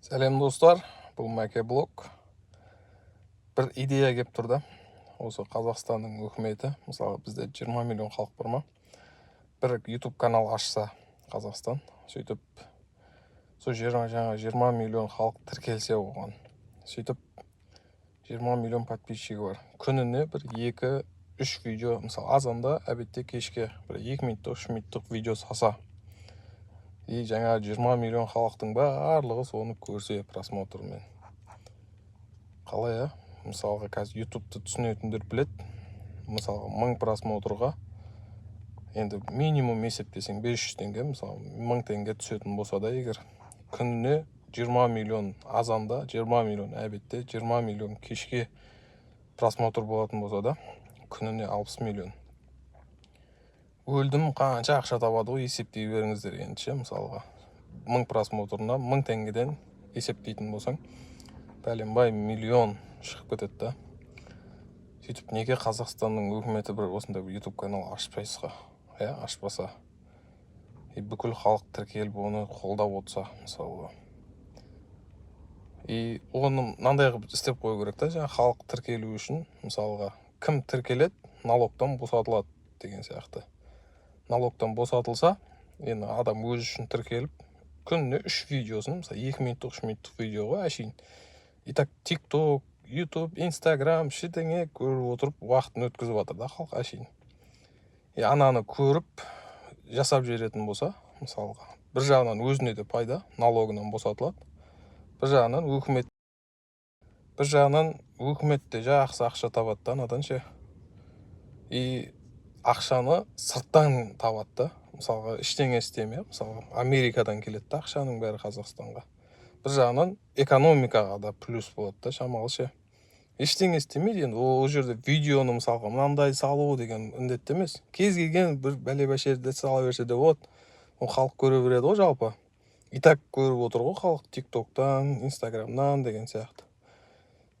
Сәлем достар, бұл Мәке блог. Бір идея кеп тұрды. Осы Қазақстанның үкіметі, мысалы бізде 20 миллион халық бар ма? Бір YouTube канал ашса Қазақстан, сөйтіп сол 20 миллион халық тіркелсе оған. Сөйтіп 20 миллион подписчигі бар. Күніне бір 2-3 видео, мысалы азанда әбетте кешке бір 2 минуттық, 3 минуттық видео саса. И жаңа 20 миллион халықтың барлығы соны көрсе просмотрмен. Қалай, мысалға қазір YouTube-ты түсінетіндер білет. Мысалға 1000 просмотрға енді минимум есептесең 500 теңге, мысалы 1000 теңге түсетін болса да егер күніне 20 миллион азанда, 20 миллион әбетте, 20 миллион кешке просмотр болатын болса да күніне 60 миллион. Өлдім қанша ақша табады ғой, есептей беріңіздер енді, мысалға 1000 просмотрына 1000 теңгеден есептейтін болсаң, бәленбай миллион шығып кетеді да. Сөйтіп неге Қазақстанның үкіметі бір осындай YouTube канал ашпайсызға, ашпаса, бүкіл халық тіркеліп оны қолдап отырса, мысалға. И оны мынандай қылып істеп қою керек та, жаңа халық тіркелу үшін, мысалға, кім тіркеледі, налогтан босатылады деген сияқты. Налогтан босатылса, енді адам өз үшін тіркеліп, күніне 3 видеосын, мысалы 2 минуттық, 3 минуттық видеоға әшейін. И так TikTok, YouTube, Instagram, шетеңе көріп отырып, уақытын өткізіп жатыр да халық әшейін. И ананы көріп, жасап жіберетін болса, мысалға, бір жағынан өзіне де пайда, налогынан босатылады. Бір жағынан өкімет те жақсы ақша табады да, анадан ше. И ақшаны сырттан табады да. Мысалға, іштеңе істеме, мысалға, Америкадан келеді да ақшаның бәрі Қазақстанға. Бір жағынан экономикаға да плюс болады да, шамалы ше. Іштеңе істемейді, енді ол жерде видеоны мысалға мынандай салу деген міндетті емес. Кез келген бір бәле-бәшерді сала берсе де болады. Ол халық көре береді ғой жалпы. И так көріп отыр ғой халық TikTok-тан, Instagram-нан деген сияқты.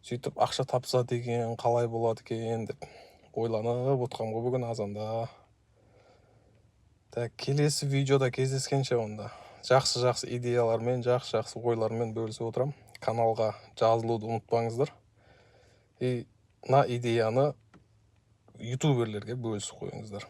Сөйтіп ақша тапса деген қалай болады екен деп ойланып отқам ғой бүгін азанда. Так, келесі видеода кездескенше онда жақсы идеялармен, жақсы ойлармен бөлісіп отырам. Каналға жазылуды ұмытпаңыздар. И мына идеяны ютуберлерге бөлісіп қойыңыздар.